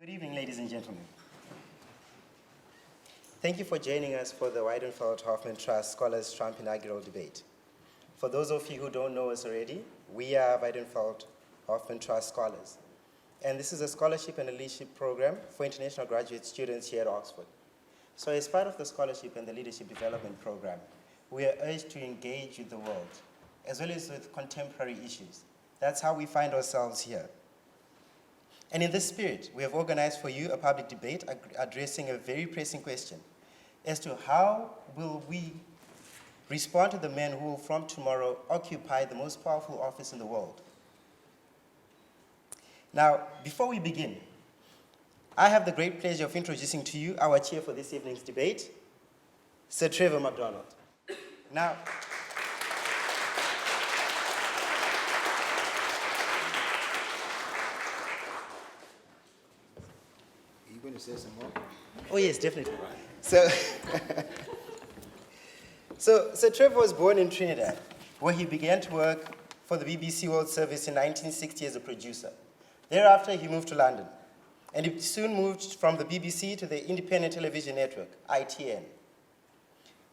Good evening, ladies and gentlemen. Thank you for joining us for the Weidenfeld-Hoffmann Trust Scholars Trump inaugural debate. For those of you who don't know us already, we are Weidenfeld-Hoffmann Trust Scholars. And this is a scholarship and a leadership program for international graduate students here at Oxford. So as part of the scholarship and the leadership development program, we are urged to engage with the world, as well as with contemporary issues. That's how we find ourselves here. And in this spirit, we have organized for you a public debate addressing a very pressing question as to how will we respond to the men who will from tomorrow occupy the most powerful office in the world. Now, before we begin, I have the great pleasure of introducing to you our chair for this evening's debate, Sir Trevor McDonald. Now, To say some more? Oh yes, definitely. So, Sir Trevor was born in Trinidad, where he began to work for the BBC World Service in 1960 as a producer. Thereafter, he moved to London, and he soon moved from the BBC to the independent television network, ITN,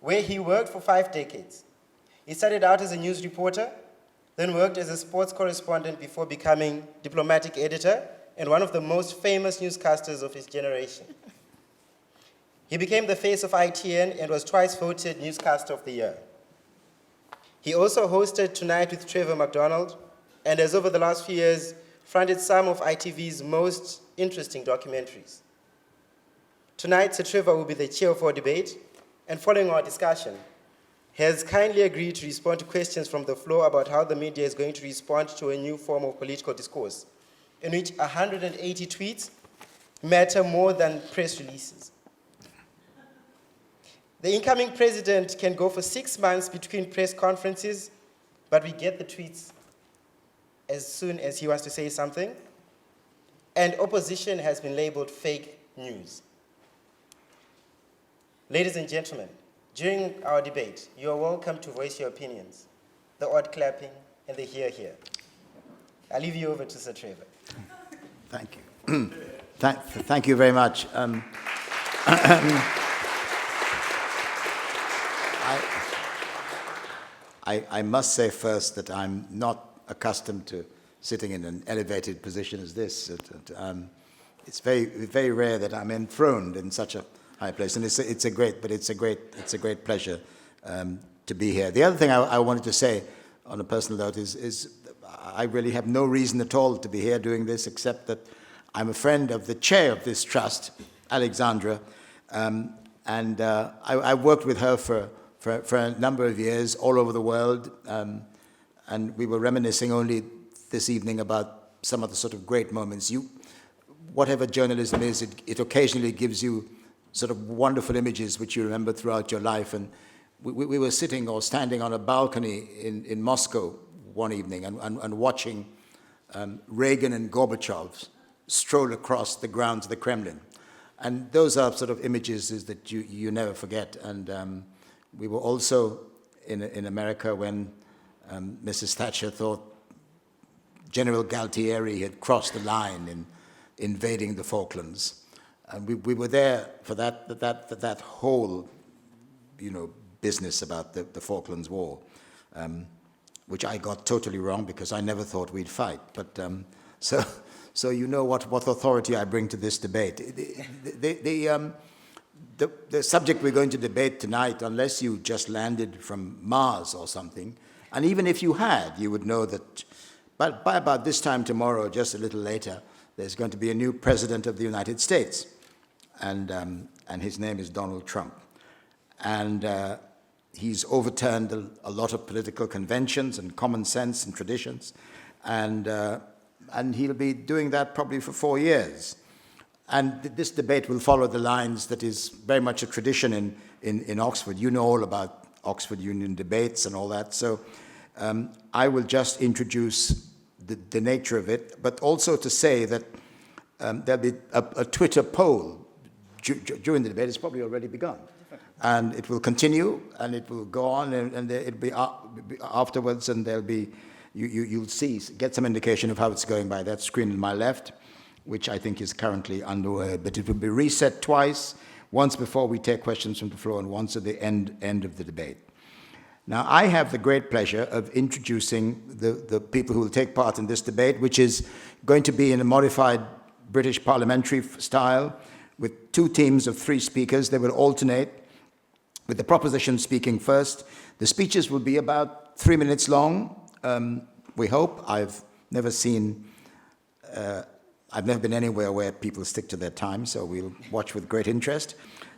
where he worked for 5 decades. He started out as a news reporter, then worked as a sports correspondent before becoming diplomatic editor and one of the most famous newscasters of his generation. He became the face of ITN and was twice voted Newscaster of the Year. He also hosted Tonight with Trevor McDonald, and has over the last few years fronted some of ITV's most interesting documentaries. Tonight, Sir Trevor will be the chair of our debate, and following our discussion, he has kindly agreed to respond to questions from the floor about how the media is going to respond to a new form of political discourse, in which 180 tweets matter more than press releases. The incoming president can go for 6 months between press conferences, but we get the tweets as soon as he wants to say something, and opposition has been labeled fake news. Ladies and gentlemen, during our debate, you are welcome to voice your opinions, the odd clapping and the hear. I'll leave you over to Sir Trevor. Thank you. Thank you very much. I must say first that I'm not accustomed to sitting in an elevated position as this. It's very rare that I'm enthroned in such a high place, and it's a great pleasure to be here. The other thing I wanted to say on a personal note is I really have no reason at all to be here doing this, except that I'm a friend of the chair of this trust, Alexandra, and I worked with her for a number of years all over the world, and we were reminiscing only this evening about some of the sort of great moments. Whatever journalism is, it occasionally gives you sort of wonderful images which you remember throughout your life, and we were sitting or standing on a balcony in Moscow one evening and watching Reagan and Gorbachev stroll across the grounds of the Kremlin. And those are sort of images that you never forget. And we were also in America when Mrs. Thatcher thought General Galtieri had crossed the line in invading the Falklands. And we were there for that whole, business about the Falklands War. Which I got totally wrong because I never thought we'd fight. But so you know what authority I bring to this debate. The subject we're going to debate tonight, unless you just landed from Mars or something, and even if you had, you would know that by about this time tomorrow, just a little later, there's going to be a new president of the United States, and his name is Donald Trump. And he's overturned a lot of political conventions and common sense and traditions, and he'll be doing that probably for 4 years. And this debate will follow the lines that is very much a tradition in Oxford. You know all about Oxford Union debates and all that, so I will just introduce the nature of it, but also to say that there'll be a Twitter poll during the debate. It's probably already begun. And it will continue, and it will go on, and it'll be afterwards, and there'll be, you'll see, get some indication of how it's going by that screen on my left. which I think is currently underway. But it will be reset twice, once before we take questions from the floor and once at the end of the debate. Now, I have the great pleasure of introducing the people who will take part in this debate, which is going to be in a modified British parliamentary style with two teams of 3 speakers. They will alternate with the proposition speaking first. The speeches will be about 3 minutes long, we hope. I've never been anywhere where people stick to their time, so we'll watch with great interest.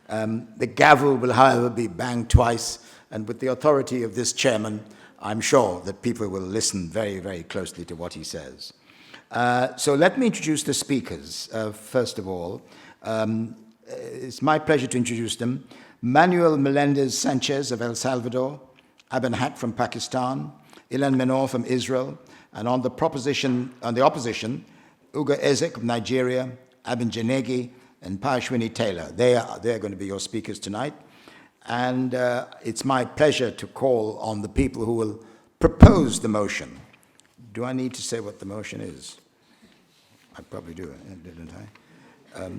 The gavel will, however, be banged twice, and with the authority of this chairman, I'm sure that people will listen very, very closely to what he says. So let me introduce the speakers, first of all. It's my pleasure to introduce them. Manuel Melendez Sanchez of El Salvador, Aban Haq from Pakistan, Ilan Manor from Israel, and on the opposition, Ugo Ezeh of Nigeria, Abhijay Negi, and Payaswini Tailor. They're going to be your speakers tonight. And it's my pleasure to call on the people who will propose the motion. Do I need to say what the motion is? I probably do, didn't I?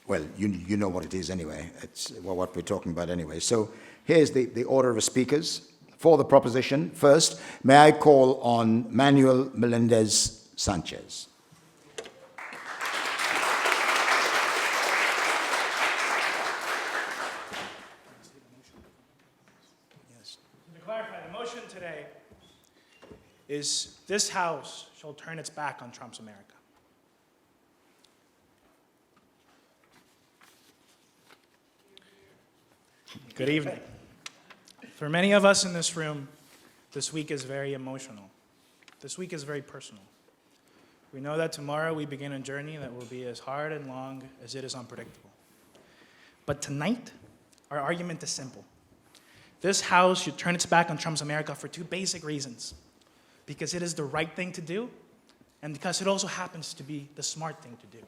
Well, you know what it is anyway. It's what we're talking about anyway. So here's the order of speakers. For the proposition, first, may I call on Manuel Melendez Sanchez. To clarify, the motion today is this House shall turn its back on Trump's America. Good evening. For many of us in this room, this week is very emotional. This week is very personal. We know that tomorrow we begin a journey that will be as hard and long as it is unpredictable. But tonight, our argument is simple. This House should turn its back on Trump's America for 2 basic reasons. Because it is the right thing to do, and because it also happens to be the smart thing to do.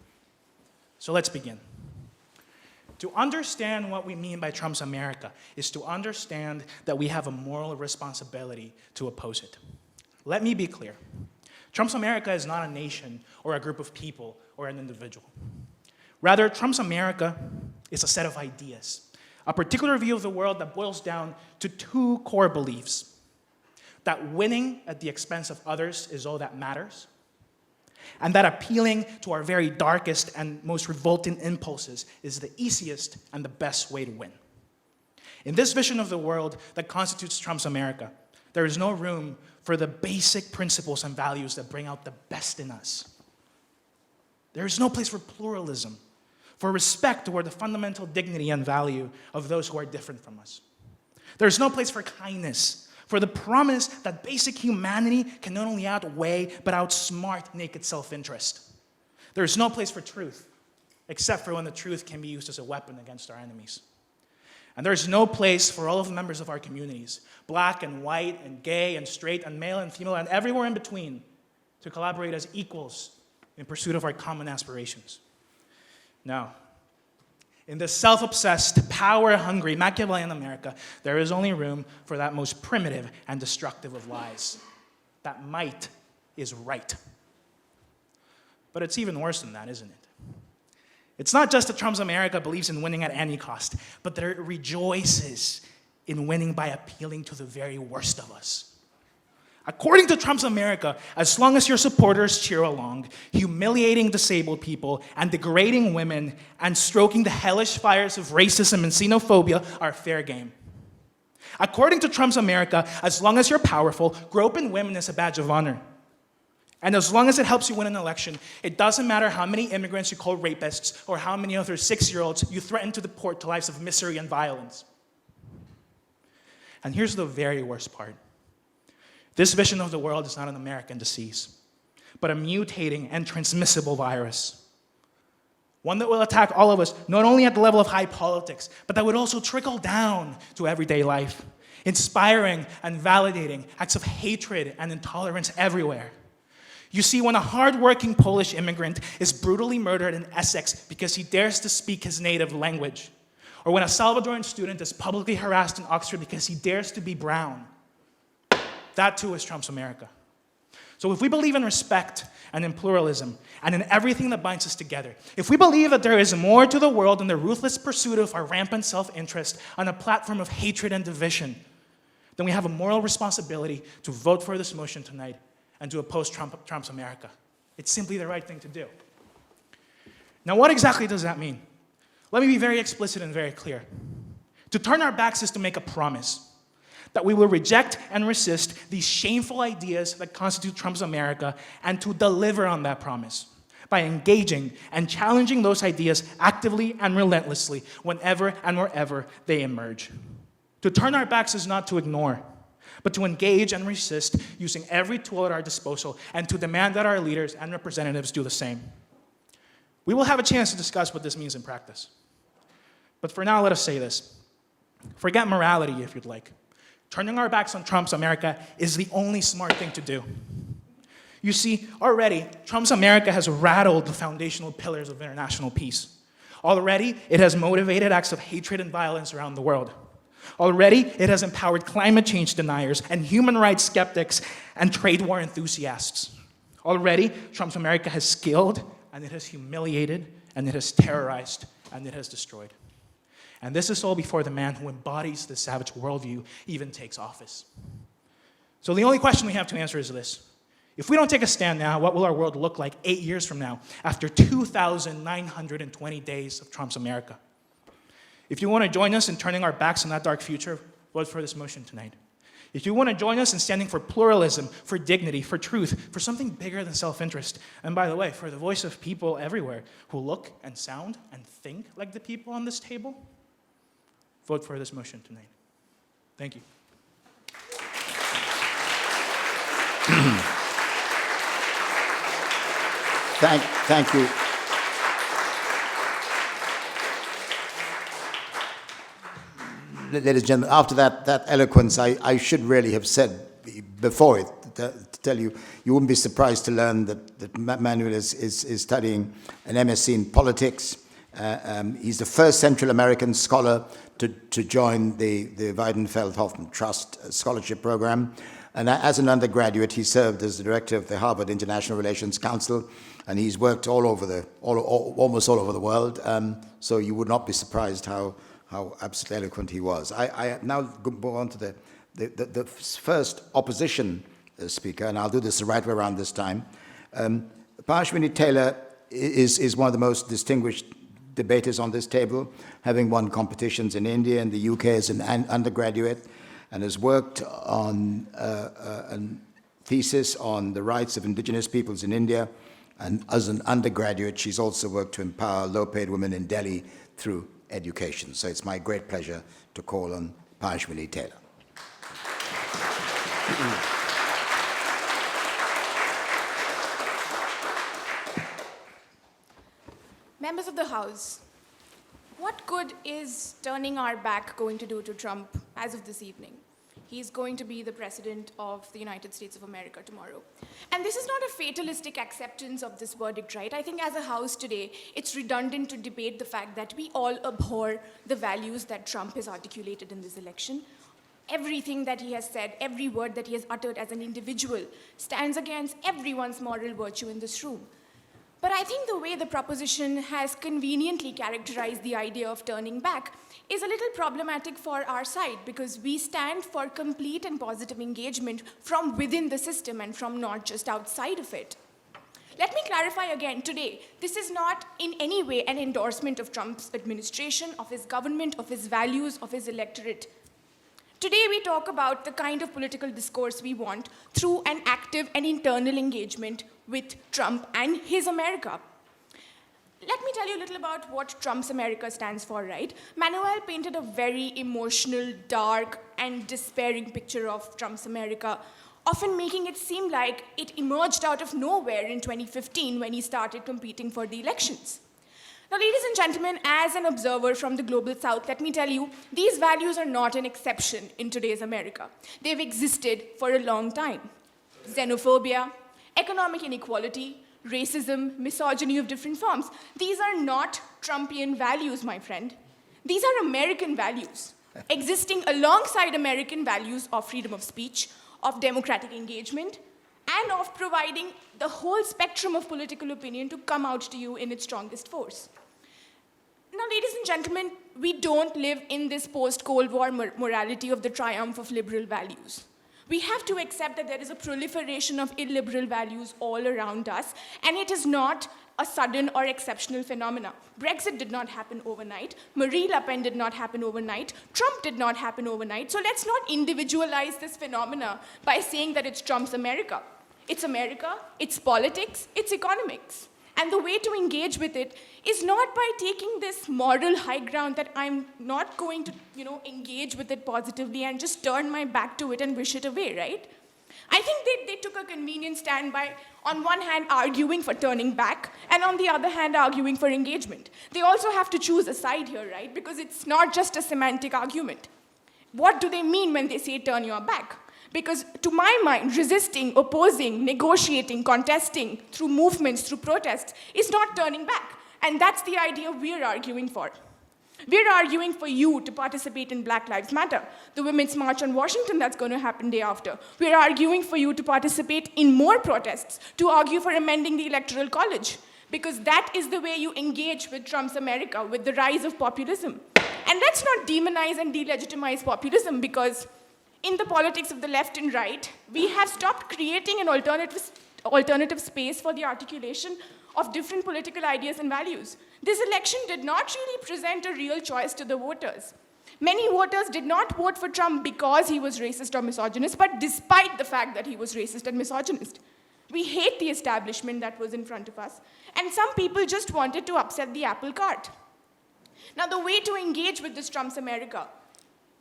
So let's begin. To understand what we mean by Trump's America is to understand that we have a moral responsibility to oppose it. Let me be clear. Trump's America is not a nation or a group of people or an individual. Rather, Trump's America is a set of ideas, a particular view of the world that boils down to 2 core beliefs: that winning at the expense of others is all that matters, and that appealing to our very darkest and most revolting impulses is the easiest and the best way to win. In this vision of the world that constitutes Trump's America, there is no room for the basic principles and values that bring out the best in us. There is no place for pluralism, for respect toward the fundamental dignity and value of those who are different from us. There is no place for kindness, for the promise that basic humanity can not only outweigh, but outsmart naked self-interest. There is no place for truth, except for when the truth can be used as a weapon against our enemies. And there is no place for all of the members of our communities, black and white and gay and straight and male and female and everywhere in between, to collaborate as equals in pursuit of our common aspirations. Now, in this self-obsessed, power-hungry, Machiavellian America, there is only room for that most primitive and destructive of lies. That might is right. But it's even worse than that, isn't it? It's not just that Trump's America believes in winning at any cost, but that it rejoices in winning by appealing to the very worst of us. According to Trump's America, as long as your supporters cheer along, humiliating disabled people and degrading women and stroking the hellish fires of racism and xenophobia are fair game. According to Trump's America, as long as you're powerful, groping women is a badge of honor. And as long as it helps you win an election, it doesn't matter how many immigrants you call rapists or how many other 6-year-olds you threaten to deport to lives of misery and violence. And here's the very worst part. This vision of the world is not an American disease, but a mutating and transmissible virus. One that will attack all of us, not only at the level of high politics, but that would also trickle down to everyday life, inspiring and validating acts of hatred and intolerance everywhere. You see, when a hard-working Polish immigrant is brutally murdered in Essex because he dares to speak his native language, or when a Salvadoran student is publicly harassed in Oxford because he dares to be brown, that too is Trump's America. So if we believe in respect and in pluralism and in everything that binds us together, if we believe that there is more to the world than the ruthless pursuit of our rampant self-interest on a platform of hatred and division, then we have a moral responsibility to vote for this motion tonight and to oppose Trump's America. It's simply the right thing to do. Now, what exactly does that mean? Let me be very explicit and very clear. To turn our backs is to make a promise that we will reject and resist these shameful ideas that constitute Trump's America and to deliver on that promise by engaging and challenging those ideas actively and relentlessly whenever and wherever they emerge. To turn our backs is not to ignore, but to engage and resist using every tool at our disposal and to demand that our leaders and representatives do the same. We will have a chance to discuss what this means in practice. But for now, let us say this. Forget morality if you'd like. Turning our backs on Trump's America is the only smart thing to do. You see, already, Trump's America has rattled the foundational pillars of international peace. Already, it has motivated acts of hatred and violence around the world. Already, it has empowered climate change deniers and human rights skeptics and trade war enthusiasts. Already, Trump's America has skilled, and it has humiliated, and it has terrorized, and it has destroyed. And this is all before the man who embodies the savage worldview even takes office. So the only question we have to answer is this. If we don't take a stand now, what will our world look like 8 years from now, after 2,920 days of Trump's America? If you want to join us in turning our backs on that dark future, vote for this motion tonight. If you want to join us in standing for pluralism, for dignity, for truth, for something bigger than self-interest, and by the way, for the voice of people everywhere who look and sound and think like the people on this table, vote for this motion tonight. Thank you. Thank you. Ladies and gentlemen, after that eloquence, I should really have said before it, to tell you, you wouldn't be surprised to learn that Manuel is studying an MSc in politics. He's the first Central American scholar to join the Weidenfeld-Hoffmann Trust scholarship program. And as an undergraduate, he served as the director of the Harvard International Relations Council, and he's worked almost all over the world. So you would not be surprised how absolutely eloquent he was. I now go on to the first opposition speaker, and I'll do this the right way around this time. Payaswini Tailor is one of the most distinguished debaters on this table, having won competitions in India and the UK as an undergraduate, and has worked on a thesis on the rights of indigenous peoples in India. And as an undergraduate, she's also worked to empower low-paid women in Delhi through education. So it's my great pleasure to call on Payaswini Tailor. Members of the House, what good is turning our back going to do to Trump as of this evening? He's going to be the president of the United States of America tomorrow. And this is not a fatalistic acceptance of this verdict, right? I think as a House today, it's redundant to debate the fact that we all abhor the values that Trump has articulated in this election. Everything that he has said, every word that he has uttered as an individual stands against everyone's moral virtue in this room. But I think the way the proposition has conveniently characterized the idea of turning back is a little problematic for our side, because we stand for complete and positive engagement from within the system and from not just outside of it. Let me clarify again today, this is not in any way an endorsement of Trump's administration, of his government, of his values, of his electorate. Today we talk about the kind of political discourse we want through an active and internal engagement with Trump and his America. Let me tell you a little about what Trump's America stands for, right? Manuel painted a very emotional, dark, and despairing picture of Trump's America, often making it seem like it emerged out of nowhere in 2015 when he started competing for the elections. Now, ladies and gentlemen, as an observer from the global south, let me tell you, these values are not an exception in today's America. They've existed for a long time. Xenophobia, economic inequality, racism, misogyny of different forms. These are not Trumpian values, my friend. These are American values, existing alongside American values of freedom of speech, of democratic engagement, and of providing the whole spectrum of political opinion to come out to you in its strongest force. Now, ladies and gentlemen, we don't live in this post-Cold War morality of the triumph of liberal values. We have to accept that there is a proliferation of illiberal values all around us, and it is not a sudden or exceptional phenomena. Brexit did not happen overnight. Marine Le Pen did not happen overnight. Trump did not happen overnight. So let's not individualize this phenomena by saying that it's Trump's America. It's America, it's politics, it's economics. And the way to engage with it is not by taking this moral high ground that I'm not going to, engage with it positively and just turn my back to it and wish it away, right? I think they took a convenient stand by, on one hand, arguing for turning back, and on the other hand, arguing for engagement. They also have to choose a side here, right? Because it's not just a semantic argument. What do they mean when they say turn your back? Because to my mind, resisting, opposing, negotiating, contesting through movements, through protests, is not turning back. And that's the idea we're arguing for. We're arguing for you to participate in Black Lives Matter, the Women's March on Washington that's going to happen day after. We're arguing for you to participate in more protests, to argue for amending the Electoral College, because that is the way you engage with Trump's America, with the rise of populism. And let's not demonize and delegitimize populism, because in the politics of the left and right, we have stopped creating an alternative space for the articulation of different political ideas and values. This election did not really present a real choice to the voters. Many voters did not vote for Trump because he was racist or misogynist, but despite the fact that he was racist and misogynist. We hate the establishment that was in front of us, and some people just wanted to upset the apple cart. Now, the way to engage with this Trump's America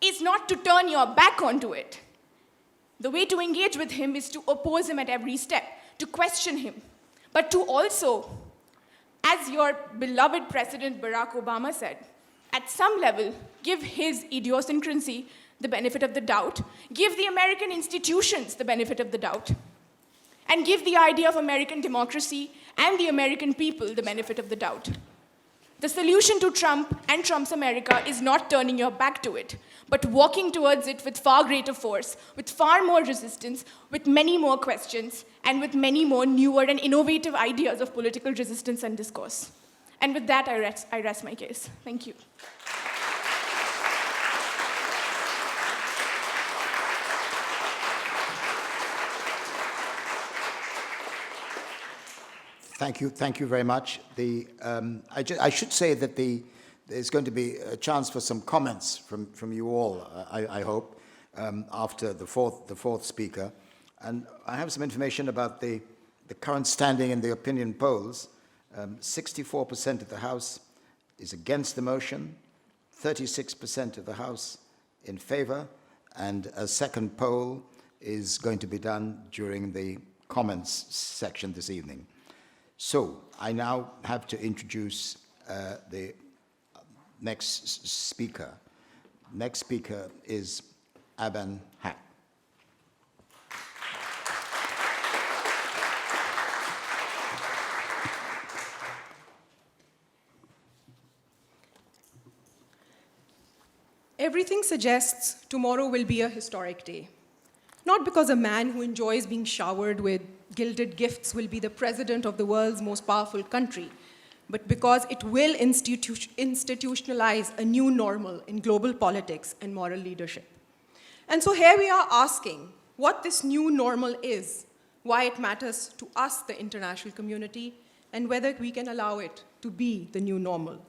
is not to turn your back onto it. The way to engage with him is to oppose him at every step, to question him, but to also, as your beloved President Barack Obama said, at some level, give his idiosyncrasy the benefit of the doubt, give the American institutions the benefit of the doubt, and give the idea of American democracy and the American people the benefit of the doubt. The solution to Trump and Trump's America is not turning your back to it, but walking towards it with far greater force, with far more resistance, with many more questions, and with many more newer and innovative ideas of political resistance and discourse. And with that, I rest my case. Thank you. Thank you very much. I should say that there's going to be a chance for some comments from you all, I hope, after the fourth speaker. And I have some information about the current standing in the opinion polls. 64% of the House is against the motion, 36% of the House in favor, and a second poll is going to be done during the comments section this evening. So I now have to introduce the next speaker. Next speaker is Aban Haq. Everything suggests tomorrow will be a historic day. Not because a man who enjoys being showered with gilded gifts will be the president of the world's most powerful country, but because it will institutionalize a new normal in global politics and moral leadership. And so here we are asking what this new normal is, why it matters to us, the international community, and whether we can allow it to be the new normal.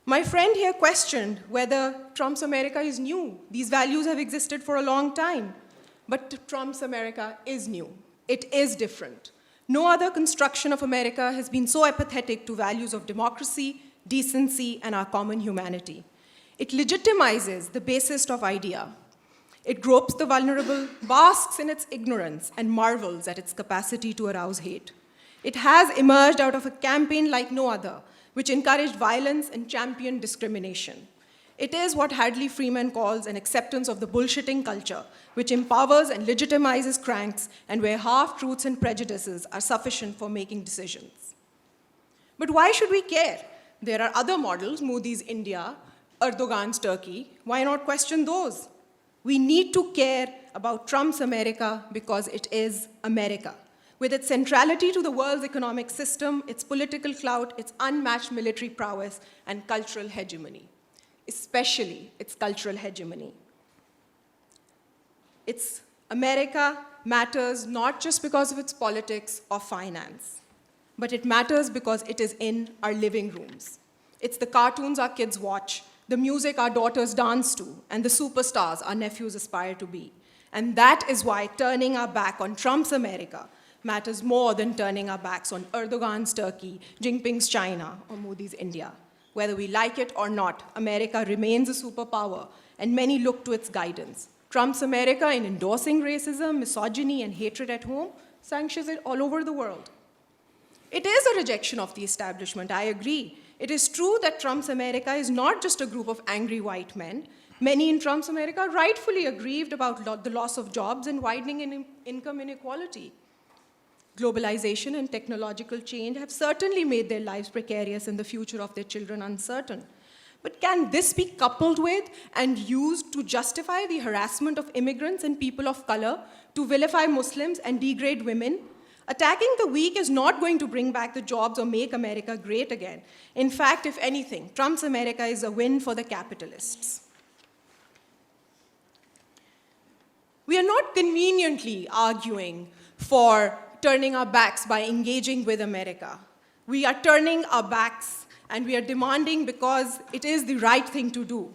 My friend here questioned whether Trump's America is new. These values have existed for a long time. But Trump's America is new. It is different. No other construction of America has been so apathetic to values of democracy, decency, and our common humanity. It legitimizes the basest of idea. It gropes the vulnerable, basks in its ignorance, and marvels at its capacity to arouse hate. It has emerged out of a campaign like no other, which encouraged violence and championed discrimination. It is what Hadley Freeman calls an acceptance of the bullshitting culture, which empowers and legitimizes cranks and where half-truths and prejudices are sufficient for making decisions. But why should we care? There are other models, Modi's India, Erdogan's Turkey. Why not question those? We need to care about Trump's America because it is America. With its centrality to the world's economic system, its political clout, its unmatched military prowess, and cultural hegemony, especially its cultural hegemony. Its America matters not just because of its politics or finance, but it matters because it is in our living rooms. It's the cartoons our kids watch, the music our daughters dance to, and the superstars our nephews aspire to be. And that is why turning our back on Trump's America matters more than turning our backs on Erdogan's Turkey, Jinping's China, or Modi's India. Whether we like it or not, America remains a superpower, and many look to its guidance. Trump's America, in endorsing racism, misogyny, and hatred at home, sanctions it all over the world. It is a rejection of the establishment, I agree. It is true that Trump's America is not just a group of angry white men. Many in Trump's America are rightfully aggrieved about the loss of jobs and widening income inequality. Globalization and technological change have certainly made their lives precarious and the future of their children uncertain. But can this be coupled with and used to justify the harassment of immigrants and people of color, to vilify Muslims and degrade women? Attacking the weak is not going to bring back the jobs or make America great again. In fact, if anything, Trump's America is a win for the capitalists. We are not conveniently arguing for turning our backs by engaging with America. We are turning our backs and we are demanding because it is the right thing to do.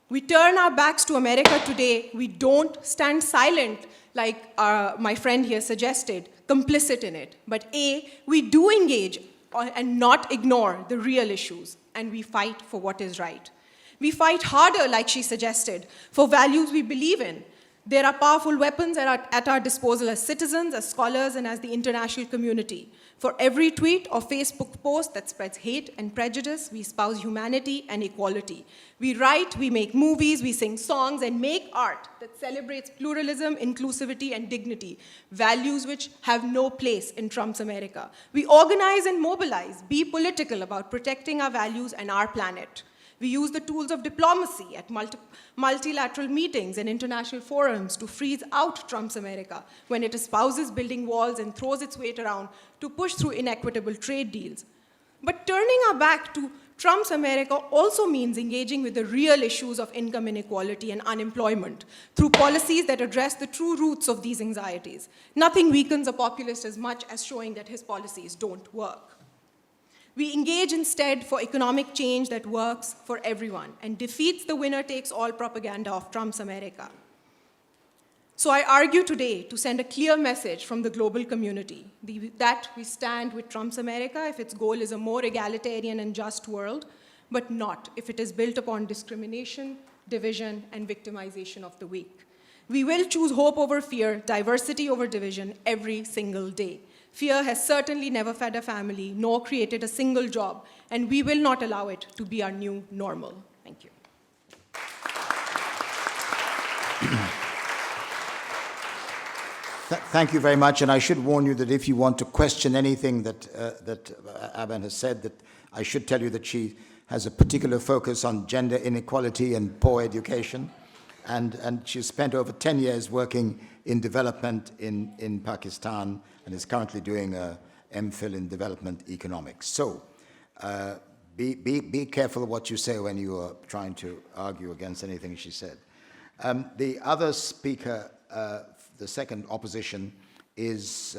We turn our backs to America today. We don't stand silent like my friend here suggested, complicit in it. But A, we do engage and not ignore the real issues, and we fight for what is right. We fight harder, like she suggested, for values we believe in. There are powerful weapons at our disposal as citizens, as scholars, and as the international community. For every tweet or Facebook post that spreads hate and prejudice, we espouse humanity and equality. We write, we make movies, we sing songs, and make art that celebrates pluralism, inclusivity, and dignity, values which have no place in Trump's America. We organize and mobilize, be political about protecting our values and our planet. We use the tools of diplomacy at multilateral meetings and international forums to freeze out Trump's America when it espouses building walls and throws its weight around to push through inequitable trade deals. But turning our back to Trump's America also means engaging with the real issues of income inequality and unemployment through policies that address the true roots of these anxieties. Nothing weakens a populist as much as showing that his policies don't work. We engage instead for economic change that works for everyone and defeats the winner-takes-all propaganda of Trump's America. So I argue today to send a clear message from the global community that we stand with Trump's America if its goal is a more egalitarian and just world, but not if it is built upon discrimination, division, and victimization of the weak. We will choose hope over fear, diversity over division every single day. Fear has certainly never fed a family, nor created a single job, and we will not allow it to be our new normal. Thank you. Thank you very much, and I should warn you that if you want to question anything that Aban has said, that I should tell you that she has a particular focus on gender inequality and poor education, and she's spent over 10 years working in development in Pakistan, and is currently doing a MPhil in development economics. So be careful of what you say when you are trying to argue against anything she said. The other speaker, the second opposition, is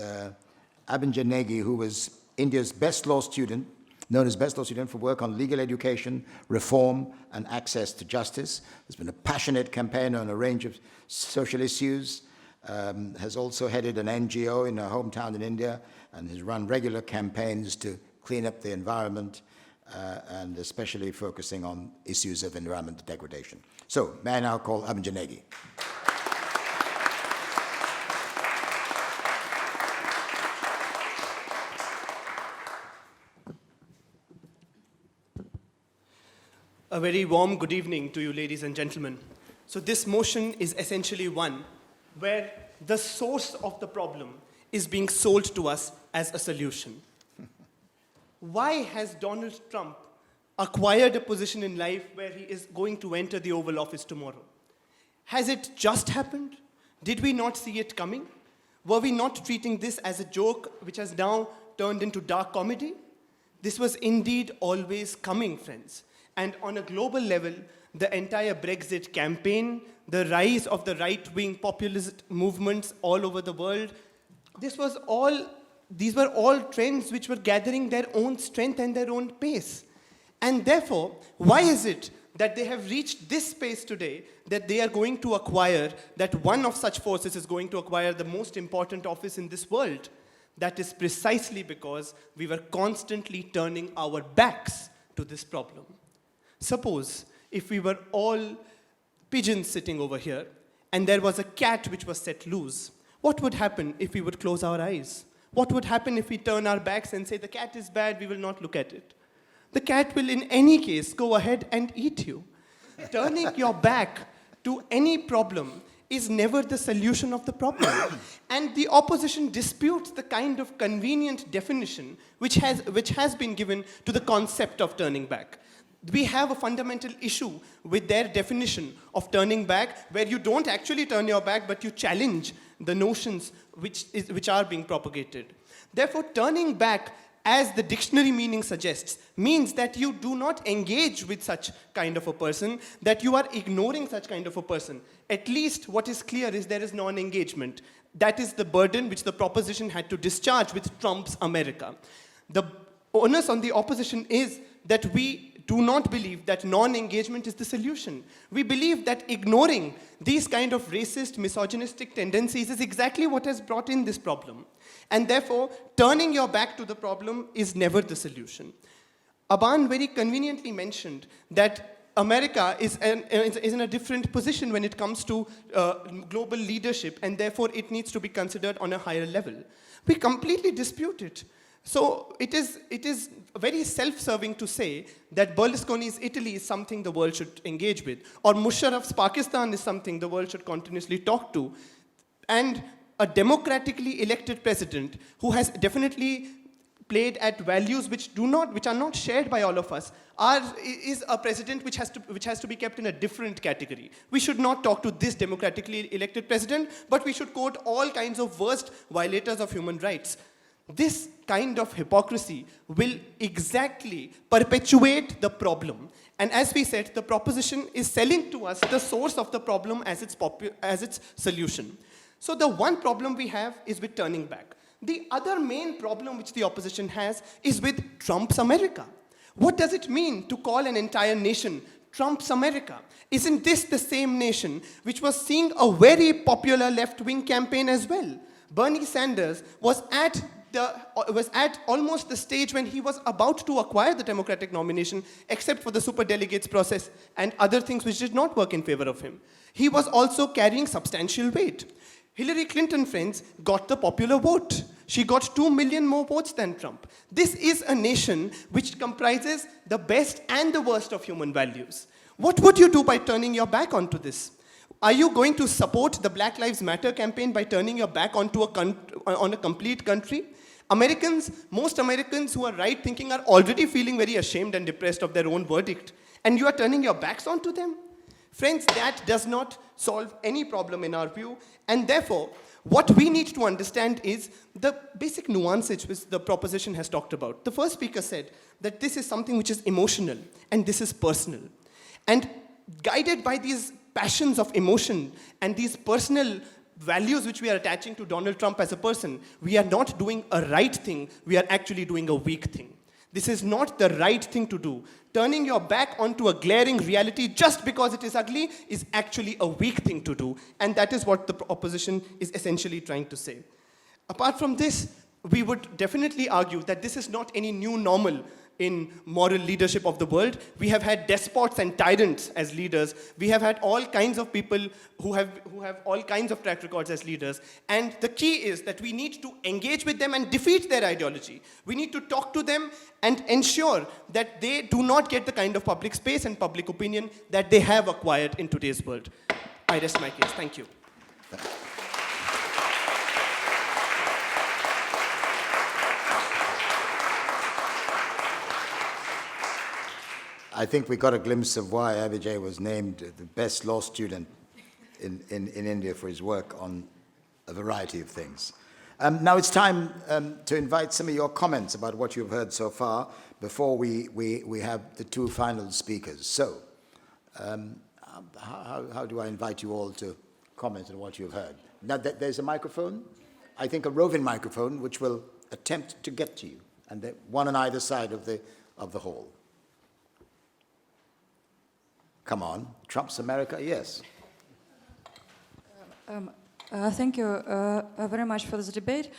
Abhijay Negi, who was India's best law student, known as best law student for work on legal education, reform, and access to justice. Has been a passionate campaigner on a range of social issues, has also headed an NGO in her hometown in India, and has run regular campaigns to clean up the environment, and especially focusing on issues of environmental degradation. So, may I now call Abhijay Negi. A very warm good evening to you, ladies and gentlemen. So this motion is essentially one where the source of the problem is being sold to us as a solution. Why has Donald Trump acquired a position in life where he is going to enter the Oval Office tomorrow? Has it just happened? Did we not see it coming? Were we not treating this as a joke which has now turned into dark comedy? This was indeed always coming, friends. And on a global level, the entire Brexit campaign, the rise of the right-wing populist movements all over the world, these were all trends which were gathering their own strength and their own pace. And therefore, why is it that they have reached this space today that they are going to acquire, that one of such forces is going to acquire the most important office in this world? That is precisely because we were constantly turning our backs to this problem. Suppose if we were all pigeons sitting over here and there was a cat which was set loose, what would happen if we would close our eyes? What would happen if we turn our backs and say, the cat is bad, we will not look at it? The cat will in any case go ahead and eat you. Turning your back to any problem is never the solution of the problem. And the opposition disputes the kind of convenient definition which has been given to the concept of turning back. We have a fundamental issue with their definition of turning back, where you don't actually turn your back, but you challenge the notions which are being propagated. Therefore, turning back, as the dictionary meaning suggests, means that you do not engage with such kind of a person, that you are ignoring such kind of a person. At least what is clear is there is non-engagement. That is the burden which the proposition had to discharge with Trump's America. The onus on the opposition is that we do not believe that non-engagement is the solution. We believe that ignoring these kind of racist, misogynistic tendencies is exactly what has brought in this problem. And therefore, turning your back to the problem is never the solution. Aban very conveniently mentioned that America is in a different position when it comes to global leadership, and therefore it needs to be considered on a higher level. We completely dispute it. So it is very self-serving to say that Berlusconi's Italy is something the world should engage with, or Musharraf's Pakistan is something the world should continuously talk to. And a democratically elected president who has definitely played at values which are not shared by all of us is a president which has to be kept in a different category. We should not talk to this democratically elected president, but we should quote all kinds of worst violators of human rights. This kind of hypocrisy will exactly perpetuate the problem. And as we said, the proposition is selling to us the source of the problem as its solution. So the one problem we have is with turning back. The other main problem which the opposition has is with Trump's America. What does it mean to call an entire nation Trump's America? Isn't this the same nation which was seeing a very popular left-wing campaign as well? Bernie Sanders was at almost the stage when he was about to acquire the Democratic nomination, except for the superdelegates process and other things which did not work in favor of him. He was also carrying substantial weight. Hillary Clinton, friends, got the popular vote. She got 2 million more votes than Trump. This is a nation which comprises the best and the worst of human values. What would you do by turning your back onto this? Are you going to support the Black Lives Matter campaign by turning your back onto on a complete country? Most Americans who are right-thinking are already feeling very ashamed and depressed of their own verdict. And you are turning your backs onto them? Friends, that does not solve any problem in our view. And therefore, what we need to understand is the basic nuances which the proposition has talked about. The first speaker said that this is something which is emotional and this is personal. And guided by these passions of emotion and these personal values which we are attaching to Donald Trump as a person, we are not doing a right thing, we are actually doing a weak thing. This is not the right thing to do. Turning your back onto a glaring reality just because it is ugly is actually a weak thing to do. And that is what the opposition is essentially trying to say. Apart from this, we would definitely argue that this is not any new normal in moral leadership of the world. We have had despots and tyrants as leaders. We have had all kinds of people who have all kinds of track records as leaders. And the key is that we need to engage with them and defeat their ideology. We need to talk to them and ensure that they do not get the kind of public space and public opinion that they have acquired in today's world. I rest my case. Thank you. I think we got a glimpse of why Abhijay was named the best law student in India for his work on a variety of things. Now it's time to invite some of your comments about what you've heard so far before we have the two final speakers. So, how do I invite you all to comment on what you've heard? Now, there's a microphone, I think a roving microphone, which will attempt to get to you, and one on either side of the hall. Come on, Trump's America, yes. Thank you very much for this debate.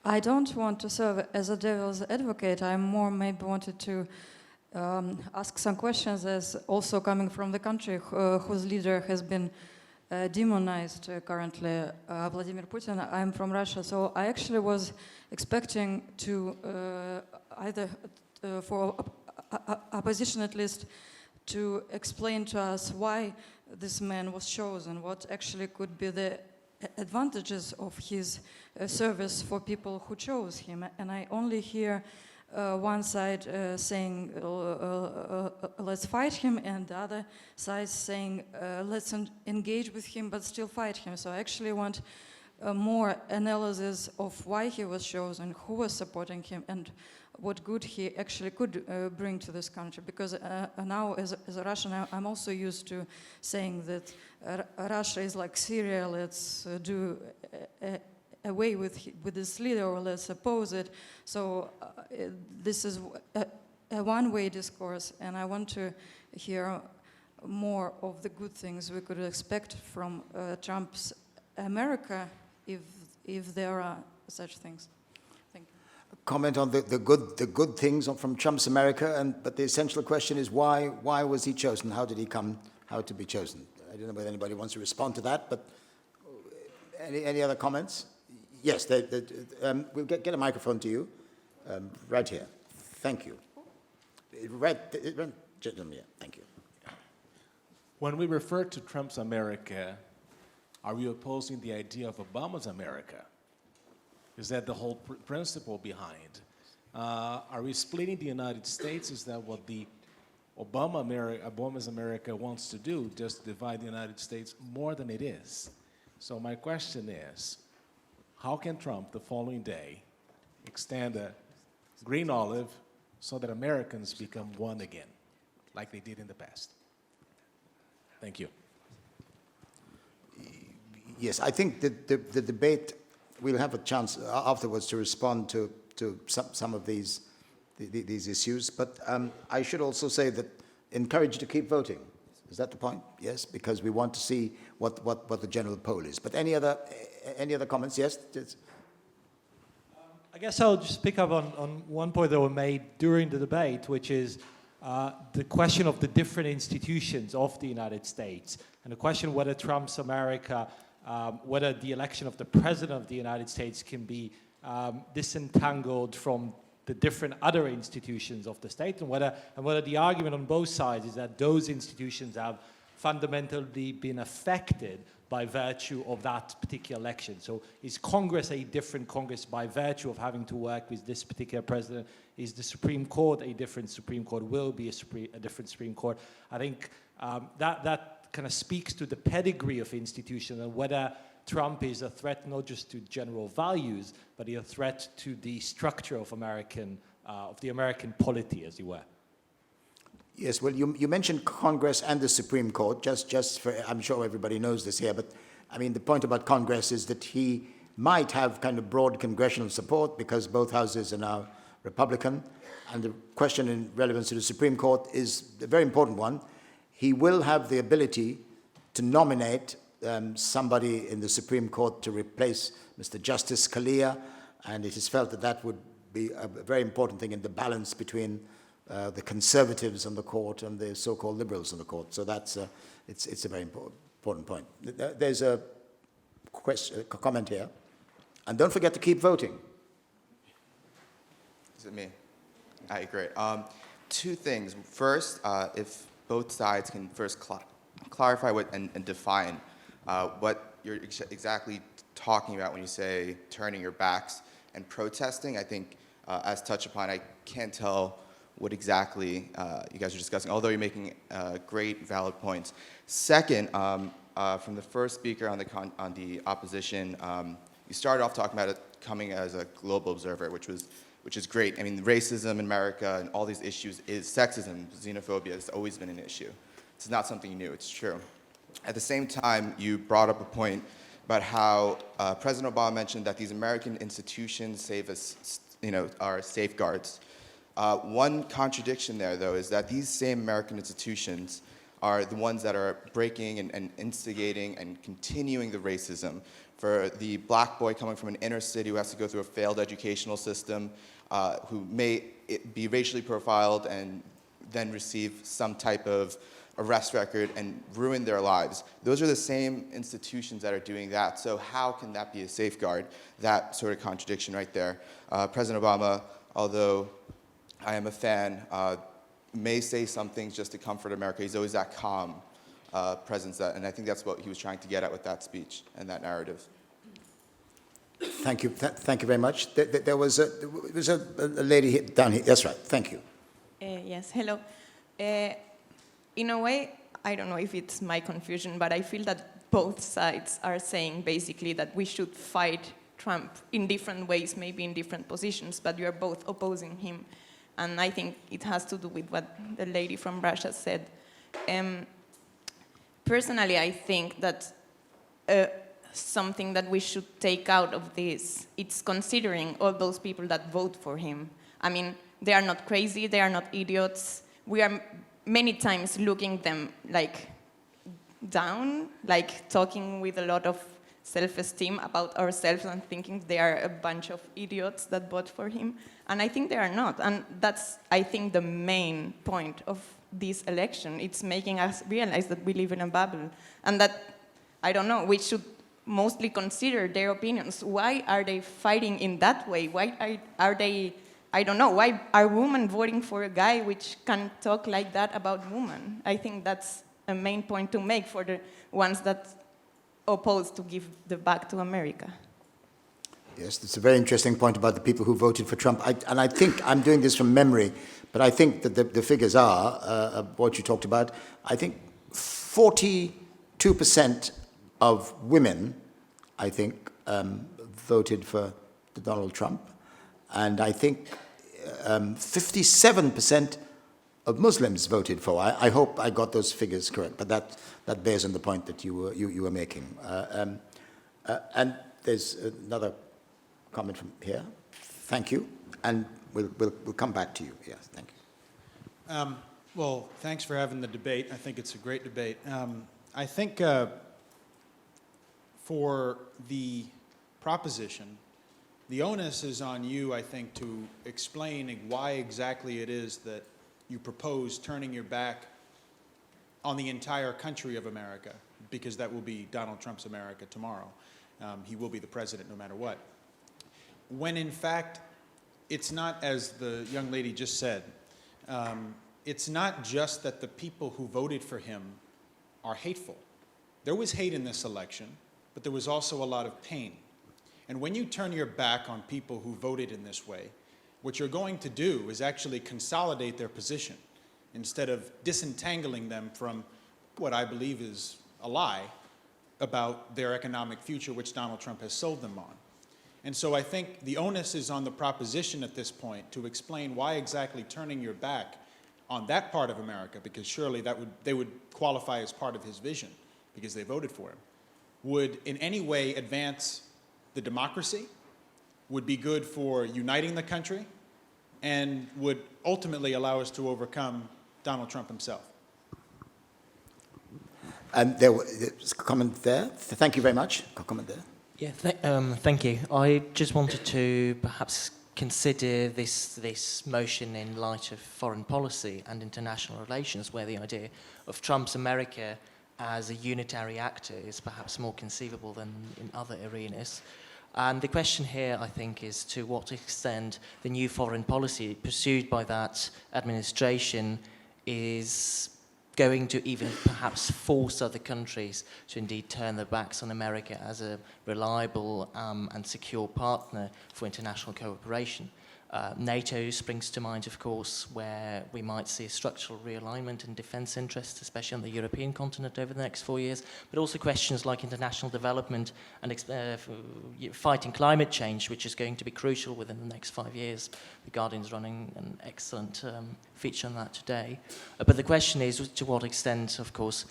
I don't want to serve as a devil's advocate. I more maybe wanted to ask some questions as also coming from the country whose leader has been demonized currently, Vladimir Putin. I'm from Russia, so I actually was expecting to either for opposition at least to explain to us why this man was chosen, what actually could be the advantages of his service for people who chose him. And I only hear one side saying, let's fight him, and the other side saying, let's engage with him but still fight him. So I actually want more analysis of why he was chosen, who was supporting him, and what good he actually could bring to this country. Because now, as a Russian, I'm also used to saying that Russia is like Syria, let's do away with this leader, or let's oppose it. So this is a one-way discourse, and I want to hear more of the good things we could expect from Trump's America, if there are such things. Thank you. Comment on the good things from Trump's America, but the essential question is why was he chosen? How did he come? How to be chosen? I don't know whether anybody wants to respond to that, but any other comments? Yes, we'll get a microphone to you, right here. Thank you. Gentlemen, yeah, thank you. When we refer to Trump's America, are we opposing the idea of Obama's America? Is that the whole principle behind? Are we splitting the United States? Is that what the Obama's America wants to do, just divide the United States more than it is? So my question is, how can Trump, the following day, extend a green olive so that Americans become one again, like they did in the past? Thank you. Yes, I think that the debate, we'll have a chance afterwards to respond to some of these issues, but I should also say that encourage to keep voting. Is that the point? Yes, because we want to see what the general poll is. But any other comments? Yes? I guess I'll just pick up on one point that was made during the debate, which is the question of the different institutions of the United States, and the question whether Trump's America, whether the election of the President of the United States can be disentangled from the different other institutions of the state, and whether the argument on both sides is that those institutions have fundamentally been affected by virtue of that particular election. So is Congress a different Congress by virtue of having to work with this particular president? Is the Supreme Court a different Supreme Court? Will be a different Supreme Court? I think that kind of speaks to the pedigree of institutions and whether Trump is a threat not just to general values, but a threat to the structure of the American polity, as it were. Yes, well, you mentioned Congress and the Supreme Court, just for, I'm sure everybody knows this here, but I mean, the point about Congress is that he might have kind of broad congressional support because both houses are now Republican, and the question in relevance to the Supreme Court is a very important one. He will have the ability to nominate somebody in the Supreme Court to replace Mr. Justice Scalia, and it is felt that that would be a very important thing in the balance between the conservatives on the court and the so-called liberals on the court. So that's it's a very important point. There's a comment here, and don't forget to keep voting. Is it me? All right, great. Two things. First, if both sides can first clarify and define what you're exactly talking about when you say turning your backs and protesting. I think, as touched upon, I can't tell what exactly you guys are discussing, although you're making great, valid points. Second, from the first speaker on the opposition, you started off talking about it coming as a global observer, which is great. I mean, racism in America and all these issues is sexism, xenophobia has always been an issue. It's not something new, it's true. At the same time, you brought up a point about how President Obama mentioned that these American institutions are safeguards. One contradiction there, though, is that these same American institutions are the ones that are breaking and instigating and continuing the racism. For the black boy coming from an inner city who has to go through a failed educational system, who may be racially profiled and then receive some type of arrest record and ruin their lives. Those are the same institutions that are doing that. So how can that be a safeguard? That sort of contradiction right there. President Obama, although I am a fan, may say some things just to comfort America. He's always that calm presence, and I think that's what he was trying to get at with that speech and that narrative. Thank you. Thank you very much. There was a lady down here. That's right. Thank you. Yes, hello. In a way, I don't know if it's my confusion, but I feel that both sides are saying basically that we should fight Trump in different ways, maybe in different positions, but you are both opposing him. And I think it has to do with what the lady from Russia said. Personally, I think that something that we should take out of this, it's considering all those people that vote for him. I mean, they are not crazy, they are not idiots. We are many times looking them like down, like talking with a lot of self-esteem about ourselves and thinking they are a bunch of idiots that vote for him. And I think they are not. And that's, I think, the main point of this election. It's making us realize that we live in a bubble and that, I don't know, we should mostly consider their opinions. Why are they fighting in that way? Why are they, I don't know, why are women voting for a guy which can talk like that about women? I think that's a main point to make for the ones that oppose to give the back to America. Yes, it's a very interesting point about the people who voted for Trump. And I think, I'm doing this from memory, but I think that the figures are, what you talked about, I think 42% of women, I think, voted for Donald Trump. And I think 57% of Muslims voted for. I hope I got those figures correct, but that bears on the point that you were making. And there's another comment from here. Thank you, and we'll come back to you. Yes, thank you. Well, thanks for having the debate. I think it's a great debate. I think for the proposition, the onus is on you, I think, to explain why exactly it is that you propose turning your back on the entire country of America, because that will be Donald Trump's America tomorrow. He will be the president no matter what. When in fact, it's not, as the young lady just said, it's not just that the people who voted for him are hateful. There was hate in this election, but there was also a lot of pain. And when you turn your back on people who voted in this way, what you're going to do is actually consolidate their position instead of disentangling them from what I believe is a lie about their economic future, which Donald Trump has sold them on. And so I think the onus is on the proposition at this point to explain why exactly turning your back on that part of America, because surely they would qualify as part of his vision because they voted for him, would in any way advance the democracy, would be good for uniting the country, and would ultimately allow us to overcome Donald Trump himself. And there was a comment there. Thank you very much. A comment there. Yeah, thank you. I just wanted to perhaps consider this motion in light of foreign policy and international relations, where the idea of Trump's America as a unitary actor is perhaps more conceivable than in other arenas. And the question here, I think, is to what extent the new foreign policy pursued by that administration is going to even perhaps force other countries to indeed turn their backs on America as a reliable and secure partner for international cooperation. NATO springs to mind, of course, where we might see a structural realignment in defence interests, especially on the European continent over the next 4 years, but also questions like international development and fighting climate change, which is going to be crucial within the next 5 years. The Guardian's running an excellent feature on that today. But the question is, to what extent, of course,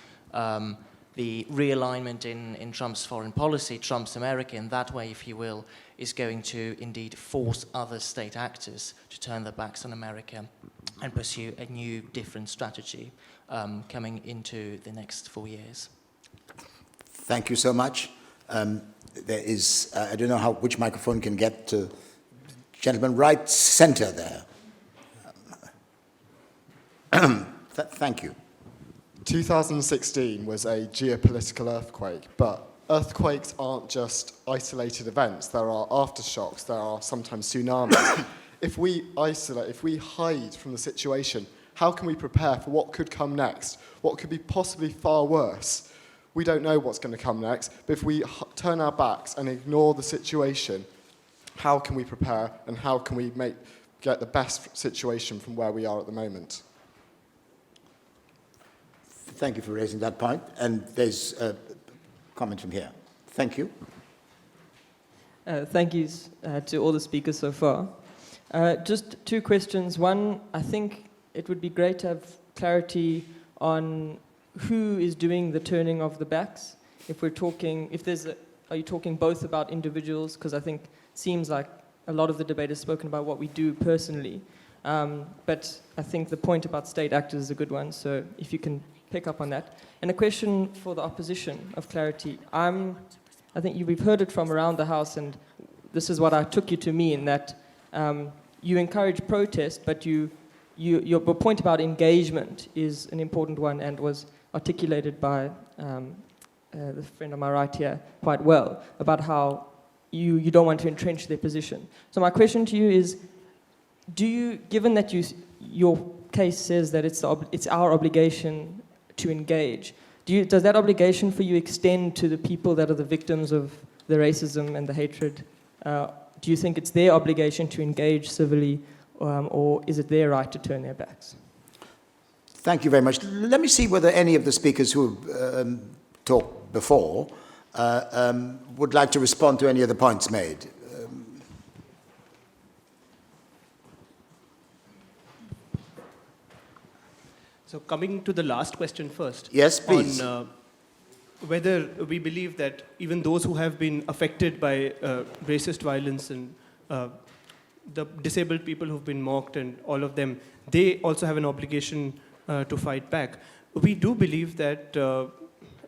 the realignment in Trump's foreign policy, Trump's America, in that way, if you will, is going to indeed force other state actors to turn their backs on America and pursue a new, different strategy coming into the next 4 years. Thank you so much. There is, I don't know which microphone can get to the gentleman right center there. Thank you. 2016 was a geopolitical earthquake, but earthquakes aren't just isolated events. There are aftershocks, there are sometimes tsunamis. If we isolate, if we hide from the situation, how can we prepare for what could come next? What could be possibly far worse? We don't know what's going to come next, but if we turn our backs and ignore the situation, how can we prepare and how can we get the best situation from where we are at the moment? Thank you for raising that point. And there's a comment from here. Thank you. Thank you to all the speakers so far. Just two questions. One, I think it would be great to have clarity on who is doing the turning of the backs. If we're talking, are you talking both about individuals? Because I think it seems like a lot of the debate has spoken about what we do personally. But I think the point about state actors is a good one. So if you can pick up on that. And a question for the opposition of clarity. I think we've heard it from around the House, and this is what I took you to mean, that you encourage protest, but your point about engagement is an important one and was articulated by the friend on my right here quite well, about how you don't want to entrench their position. So my question to you is, given that your case says that it's our obligation to engage, does that obligation for you extend to the people that are the victims of the racism and the hatred? Do you think it's their obligation to engage civilly, or is it their right to turn their backs? Thank you very much. Let me see whether any of the speakers who talked before would like to respond to any of the points made. So coming to the last question first. Yes, please. On whether we believe that even those who have been affected by racist violence and the disabled people who've been mocked and all of them, they also have an obligation to fight back. We do believe that,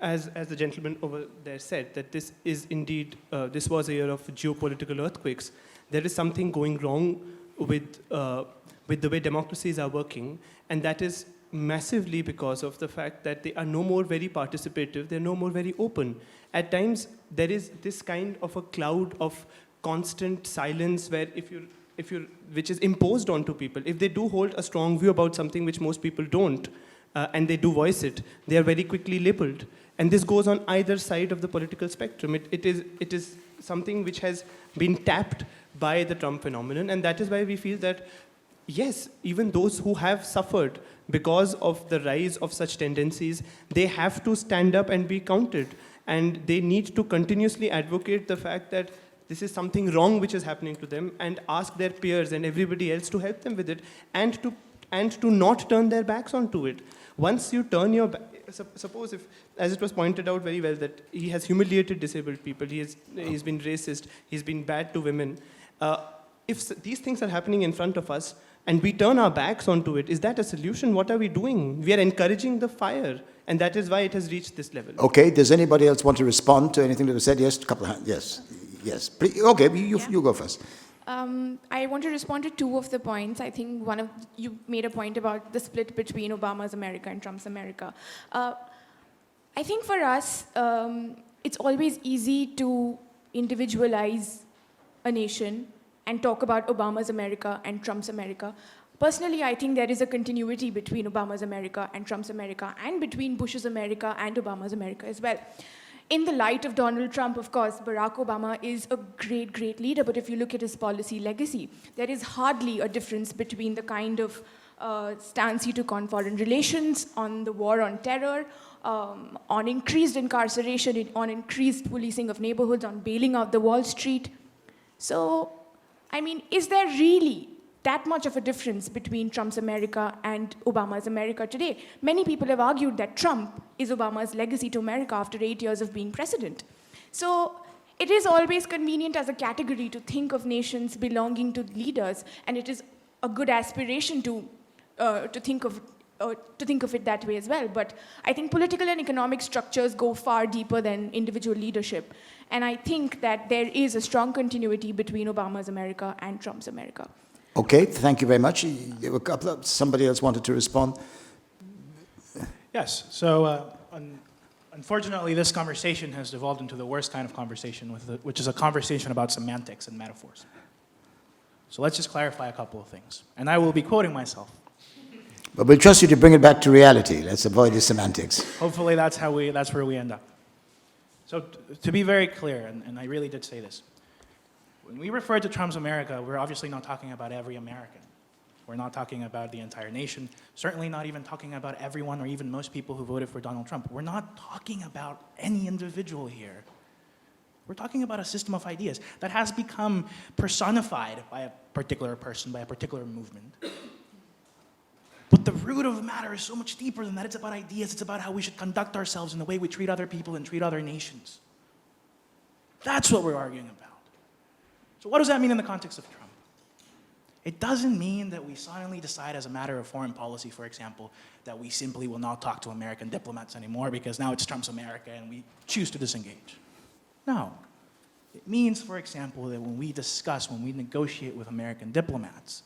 as the gentleman over there said, that this is indeed, this was a year of geopolitical earthquakes. There is something going wrong with the way democracies are working, and that is massively because of the fact that they are no more very participative, they're no more very open. At times, there is this kind of a cloud of constant silence where which is imposed onto people. If they do hold a strong view about something which most people don't, and they do voice it, they are very quickly labeled. And this goes on either side of the political spectrum. It is something which has been tapped by the Trump phenomenon, and that is why we feel that yes, even those who have suffered because of the rise of such tendencies, they have to stand up and be counted. And they need to continuously advocate the fact that this is something wrong which is happening to them, and ask their peers and everybody else to help them with it, and to not turn their backs onto it. Once you turn your back, suppose if, as it was pointed out very well, that he has humiliated disabled people, he's been racist, he's been bad to women. If these things are happening in front of us, and we turn our backs onto it, is that a solution? What are we doing? We are encouraging the fire, and that is why it has reached this level. Okay, does anybody else want to respond to anything that was said? Yes, a couple of hands. Yes. Please, okay, you go first. I want to respond to two of the points. I think you made a point about the split between Obama's America and Trump's America. I think for us, it's always easy to individualize a nation and talk about Obama's America and Trump's America. Personally, I think there is a continuity between Obama's America and Trump's America, and between Bush's America and Obama's America as well. In the light of Donald Trump, of course, Barack Obama is a great, great leader, but if you look at his policy legacy, there is hardly a difference between the kind of stance he took on foreign relations, on the war on terror, on increased incarceration, on increased policing of neighborhoods, on bailing out the Wall Street. So, I mean, is there really that much of a difference between Trump's America and Obama's America today? Many people have argued that Trump is Obama's legacy to America after 8 years of being president. So it is always convenient as a category to think of nations belonging to leaders, and it is a good aspiration to think of it that way as well. But I think political and economic structures go far deeper than individual leadership. And I think that there is a strong continuity between Obama's America and Trump's America. Okay, thank you very much. There were a couple of, somebody else wanted to respond. Yes, so unfortunately, this conversation has devolved into the worst kind of conversation, which is a conversation about semantics and metaphors. So let's just clarify a couple of things. And I will be quoting myself. But we'll trust you to bring it back to reality. Let's avoid the semantics. Hopefully that's where we end up. So to be very clear, and I really did say this, when we refer to Trump's America, we're obviously not talking about every American. We're not talking about the entire nation, certainly not even talking about everyone or even most people who voted for Donald Trump. We're not talking about any individual here. We're talking about a system of ideas that has become personified by a particular person, by a particular movement. But the root of the matter is so much deeper than that. It's about ideas. It's about how we should conduct ourselves and the way we treat other people and treat other nations. That's what we're arguing about. So what does that mean in the context of Trump? It doesn't mean that we suddenly decide as a matter of foreign policy, for example, that we simply will not talk to American diplomats anymore because now it's Trump's America and we choose to disengage. No. It means, for example, that when we negotiate with American diplomats,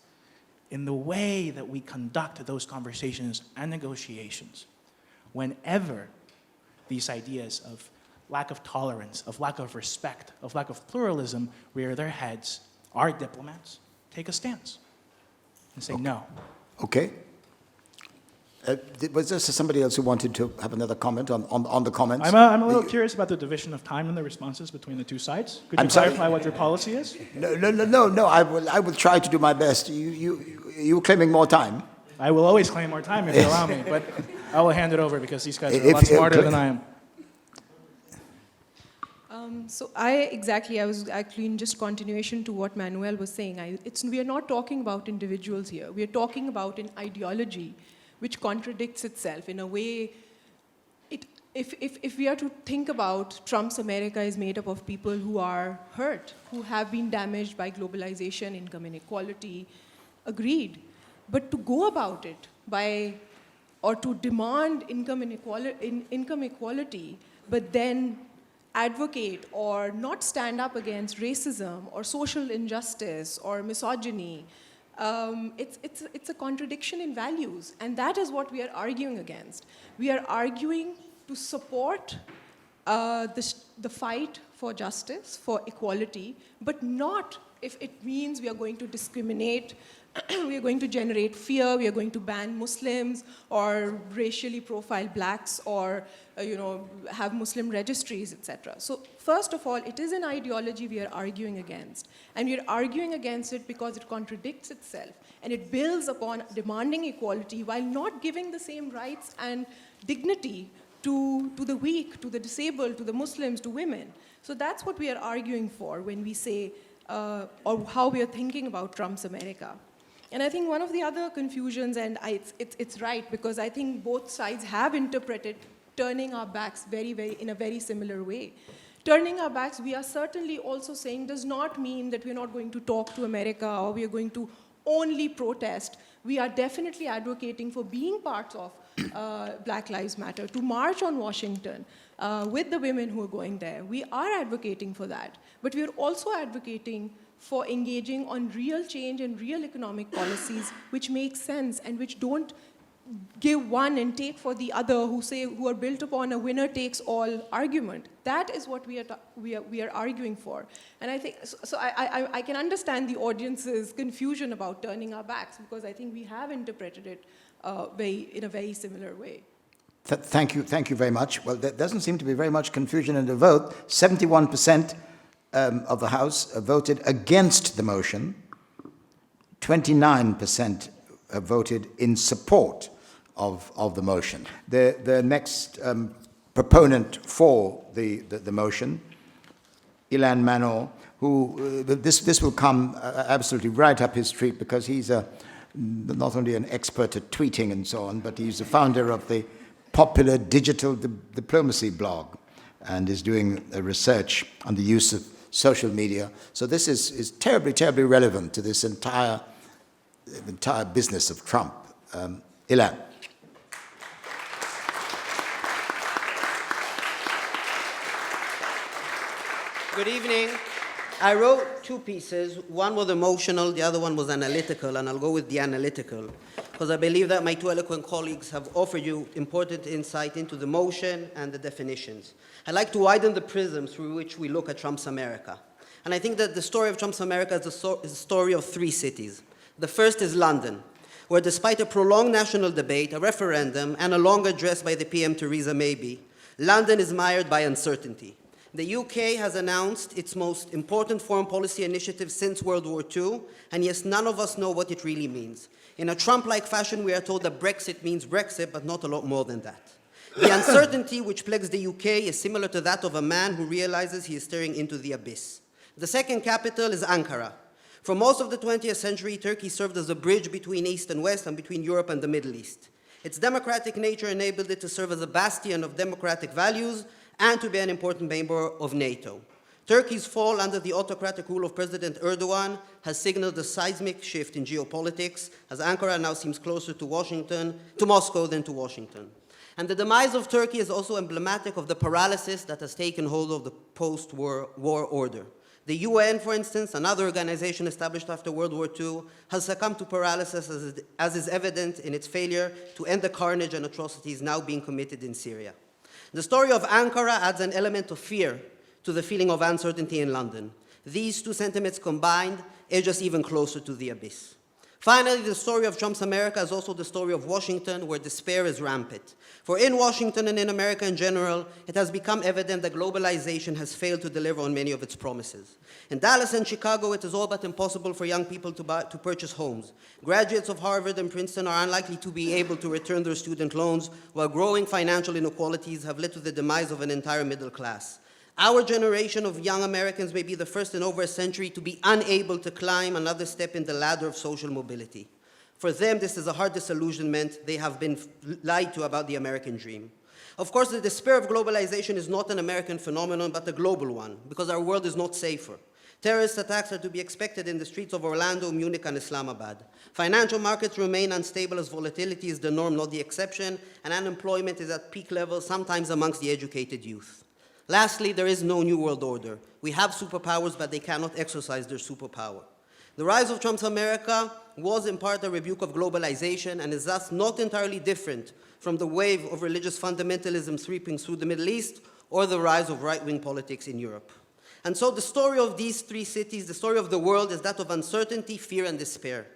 in the way that we conduct those conversations and negotiations, whenever these ideas of lack of tolerance, of lack of respect, of lack of pluralism rear their heads, our diplomats take a stance and say no. Okay. Was there somebody else who wanted to have another comment on the comments? I'm a little curious about the division of time in the responses between the two sides. Could you clarify what your policy is? No. I will try to do my best. You claiming more time? I will always claim more time if you allow me, but I will hand it over because these guys are a lot smarter than I am. So I was actually in just continuation to what Manuel was saying. We are not talking about individuals here. We are talking about an ideology which contradicts itself in a way. If we are to think about Trump's America is made up of people who are hurt, who have been damaged by globalization, income inequality, agreed. But to go about it or to demand income equality, but then advocate or not stand up against racism or social injustice or misogyny, it's a contradiction in values. And that is what we are arguing against. We are arguing to support the fight for justice, for equality, but not if it means we are going to discriminate, we are going to generate fear, we are going to ban Muslims or racially profile blacks or have Muslim registries, etc. So first of all, it is an ideology we are arguing against. And we are arguing against it because it contradicts itself. And it builds upon demanding equality while not giving the same rights and dignity to the weak, to the disabled, to the Muslims, to women. So that's what we are arguing for when we say, or how we are thinking about Trump's America. And I think one of the other confusions, and it's right, because I think both sides have interpreted turning our backs in a very similar way. Turning our backs, we are certainly also saying, does not mean that we're not going to talk to America or we are going to only protest. We are definitely advocating for being parts of Black Lives Matter, to march on Washington with the women who are going there. We are advocating for that. But we are also advocating for engaging on real change and real economic policies which make sense and which don't give one and take for the other, who are built upon a winner-takes-all argument. That is what we are arguing for. And I think, so I can understand the audience's confusion about turning our backs, because I think we have interpreted it in a very similar way. Thank you very much. Well, there doesn't seem to be very much confusion in the vote. 71% of the House voted against the motion. 29% voted in support of the motion. The next proponent for the motion, Ilan Manor, who this will come absolutely right up his street, because he's not only an expert at tweeting and so on, but he's the founder of the popular digital diplomacy blog and is doing research on the use of social media. So this is terribly, terribly relevant to this entire business of Trump. Ilan. Good evening. I wrote two pieces. One was emotional, the other one was analytical, and I'll go with the analytical, because I believe that my two eloquent colleagues have offered you important insight into the motion and the definitions. I'd like to widen the prism through which we look at Trump's America. And I think that the story of Trump's America is a story of three cities. The first is London, where despite a prolonged national debate, a referendum, and a long address by the PM Theresa May, London is mired by uncertainty. The UK has announced its most important foreign policy initiative since World War II, and yes, none of us know what it really means. In a Trump-like fashion, we are told that Brexit means Brexit, but not a lot more than that. The uncertainty which plagues the UK is similar to that of a man who realizes he is staring into the abyss. The second capital is Ankara. For most of the 20th century, Turkey served as a bridge between East and West and between Europe and the Middle East. Its democratic nature enabled it to serve as a bastion of democratic values and to be an important member of NATO. Turkey's fall under the autocratic rule of President Erdogan has signaled a seismic shift in geopolitics, as Ankara now seems closer to Moscow than to Washington. And the demise of Turkey is also emblematic of the paralysis that has taken hold of the post-war order. The UN, for instance, another organization established after World War II, has succumbed to paralysis, as is evident in its failure to end the carnage and atrocities now being committed in Syria. The story of Ankara adds an element of fear to the feeling of uncertainty in London. These two sentiments combined edge us even closer to the abyss. Finally, the story of Trump's America is also the story of Washington, where despair is rampant. For in Washington and in America in general, it has become evident that globalization has failed to deliver on many of its promises. In Dallas and Chicago, it is all but impossible for young people to purchase homes. Graduates of Harvard and Princeton are unlikely to be able to return their student loans, while growing financial inequalities have led to the demise of an entire middle class. Our generation of young Americans may be the first in over a century to be unable to climb another step in the ladder of social mobility. For them, this is a hard disillusionment. They have been lied to about the American dream. Of course, the despair of globalization is not an American phenomenon, but a global one, because our world is not safer. Terrorist attacks are to be expected in the streets of Orlando, Munich, and Islamabad. Financial markets remain unstable as volatility is the norm, not the exception, and unemployment is at peak levels, sometimes amongst the educated youth. Lastly, there is no new world order. We have superpowers, but they cannot exercise their superpower. The rise of Trump's America was in part a rebuke of globalization and is thus not entirely different from the wave of religious fundamentalism sweeping through the Middle East or the rise of right-wing politics in Europe. And so the story of these three cities, the story of the world, is that of uncertainty, fear, and despair.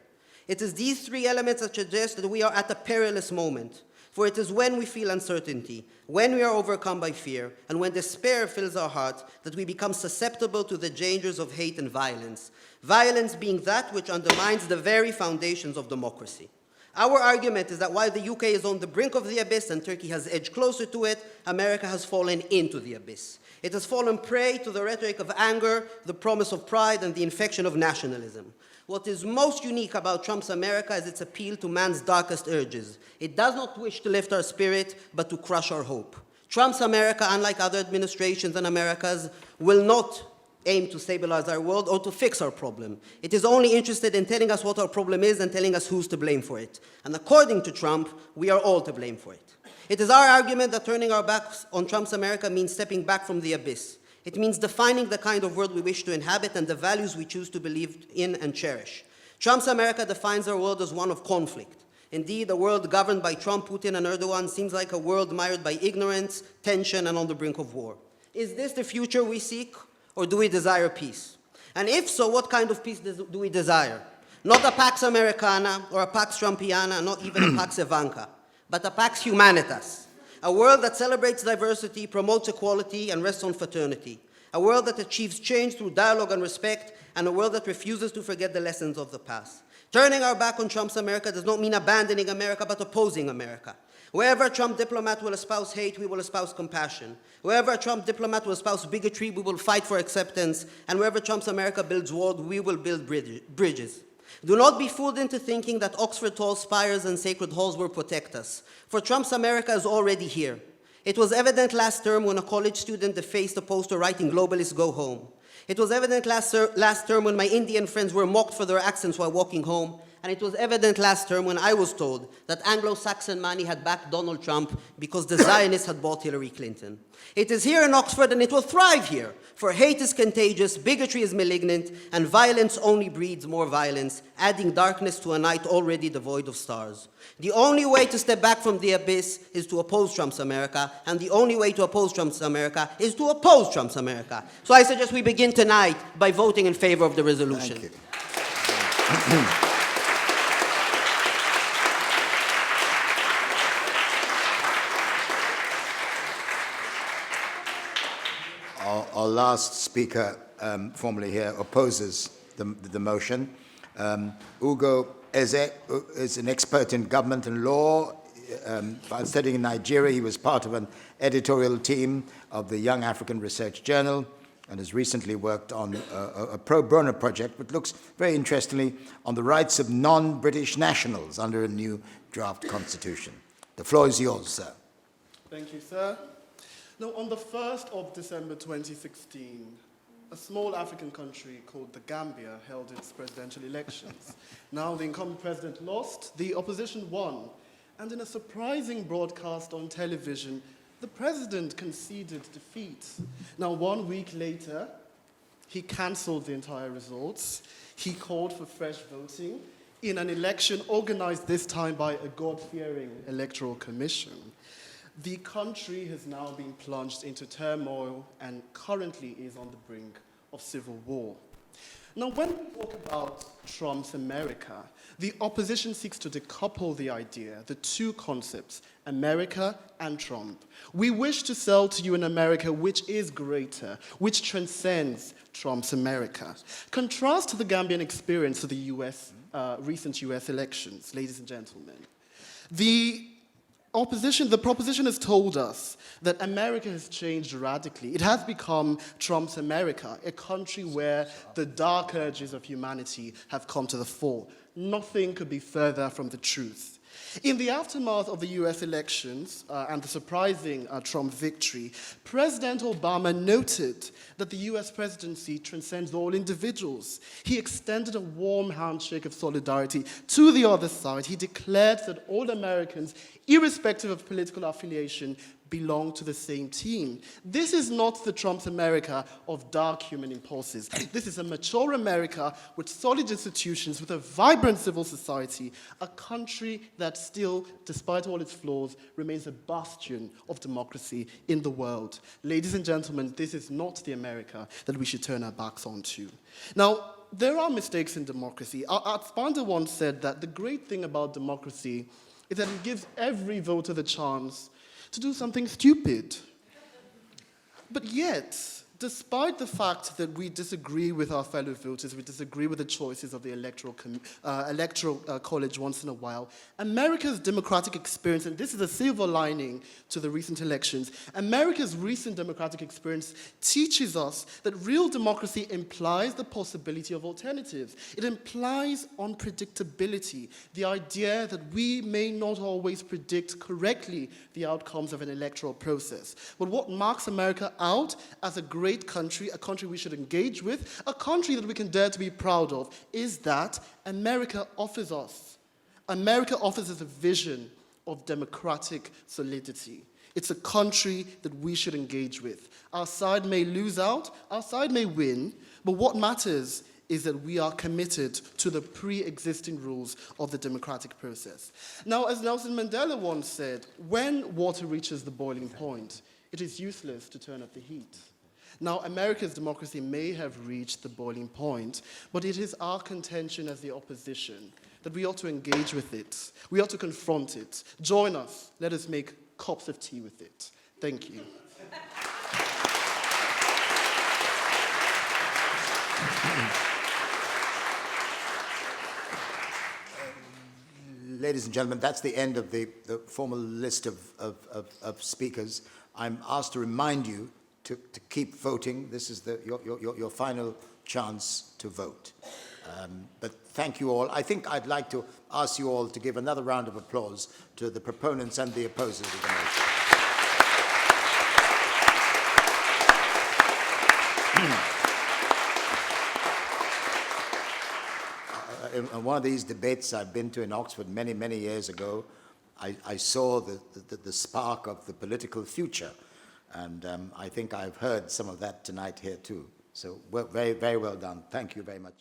It is these three elements that suggest that we are at a perilous moment. For it is when we feel uncertainty, when we are overcome by fear, and when despair fills our heart, that we become susceptible to the dangers of hate and violence. Violence being that which undermines the very foundations of democracy. Our argument is that while the UK is on the brink of the abyss and Turkey has edged closer to it, America has fallen into the abyss. It has fallen prey to the rhetoric of anger, the promise of pride, and the infection of nationalism. What is most unique about Trump's America is its appeal to man's darkest urges. It does not wish to lift our spirit, but to crush our hope. Trump's America, unlike other administrations and Americas, will not aim to stabilize our world or to fix our problem. It is only interested in telling us what our problem is and telling us who's to blame for it. And according to Trump, we are all to blame for it. It is our argument that turning our backs on Trump's America means stepping back from the abyss. It means defining the kind of world we wish to inhabit and the values we choose to believe in and cherish. Trump's America defines our world as one of conflict. Indeed, a world governed by Trump, Putin, and Erdogan seems like a world mired by ignorance, tension, and on the brink of war. Is this the future we seek, or do we desire peace? And if so, what kind of peace do we desire? Not a Pax Americana or a Pax Trumpiana, not even a Pax Ivanka, but a Pax Humanitas. A world that celebrates diversity, promotes equality, and rests on fraternity. A world that achieves change through dialogue and respect, and a world that refuses to forget the lessons of the past. Turning our back on Trump's America does not mean abandoning America, but opposing America. Wherever a Trump diplomat will espouse hate, we will espouse compassion. Wherever a Trump diplomat will espouse bigotry, we will fight for acceptance. And wherever Trump's America builds walls, we will build bridges. Do not be fooled into thinking that Oxford tall spires and sacred halls will protect us. For Trump's America is already here. It was evident last term when a college student defaced a poster writing "Globalists go home." It was evident last term when my Indian friends were mocked for their accents while walking home. And it was evident last term when I was told that Anglo-Saxon money had backed Donald Trump because the Zionists had bought Hillary Clinton. It is here in Oxford, and it will thrive here, for hate is contagious, bigotry is malignant, and violence only breeds more violence, adding darkness to a night already devoid of stars. The only way to step back from the abyss is to oppose Trump's America, and the only way to oppose Trump's America is to oppose Trump's America. So I suggest we begin tonight by voting in favor of the resolution. Thank you. Our last speaker formally here opposes the motion. Ugo Ezeh is an expert in government and law. While studying in Nigeria, he was part of an editorial team of the Young African Research Journal and has recently worked on a pro bono project which looks very interestingly on the rights of non-British nationals under a new draft constitution. The floor is yours, sir. Thank you, sir. Now, on the 1st of December 2016, a small African country called the Gambia held its presidential elections. Now, the incumbent president lost, the opposition won, and in a surprising broadcast on television, the president conceded defeat. Now, 1 week later, he cancelled the entire results. He called for fresh voting in an election organized this time by a God-fearing electoral commission. The country has now been plunged into turmoil and currently is on the brink of civil war. Now, when we talk about Trump's America, the opposition seeks to decouple the idea, the two concepts, America and Trump. We wish to sell to you an America which is greater, which transcends Trump's America. Contrast the Gambian experience to the recent US elections, ladies and gentlemen. The proposition has told us that America has changed radically. It has become Trump's America, a country where the dark urges of humanity have come to the fore. Nothing could be further from the truth. In the aftermath of the US elections and the surprising Trump victory, President Obama noted that the US presidency transcends all individuals. He extended a warm handshake of solidarity to the other side. He declared that all Americans, irrespective of political affiliation, belong to the same team. This is not the Trump's America of dark human impulses. This is a mature America with solid institutions, with a vibrant civil society, a country that still, despite all its flaws, remains a bastion of democracy in the world. Ladies and gentlemen, this is not the America that we should turn our backs onto. Now, there are mistakes in democracy. Art Sponder once said that the great thing about democracy is that it gives every voter the chance to do something stupid. But yet, despite the fact that we disagree with our fellow voters, we disagree with the choices of the electoral college once in a while, America's democratic experience, and this is a silver lining to the recent elections, America's recent democratic experience teaches us that real democracy implies the possibility of alternatives. It implies unpredictability, the idea that we may not always predict correctly the outcomes of an electoral process. But what marks America out as a great country, a country we should engage with, a country that we can dare to be proud of, is that America offers us a vision of democratic solidity. It's a country that we should engage with. Our side may lose out, our side may win, but what matters is that we are committed to the pre-existing rules of the democratic process. Now, as Nelson Mandela once said, when water reaches the boiling point, it is useless to turn up the heat. Now, America's democracy may have reached the boiling point, but it is our contention as the opposition that we ought to engage with it. We ought to confront it. Join us. Let us make cups of tea with it. Thank you. Ladies and gentlemen, that's the end of the formal list of speakers. I'm asked to remind you to keep voting. This is your final chance to vote. But thank you all. I think I'd like to ask you all to give another round of applause to the proponents and the opposers of the motion. In one of these debates I've been to in Oxford many, many years ago, I saw the spark of the political future. And I think I've heard some of that tonight here too. So very, very well done. Thank you very much.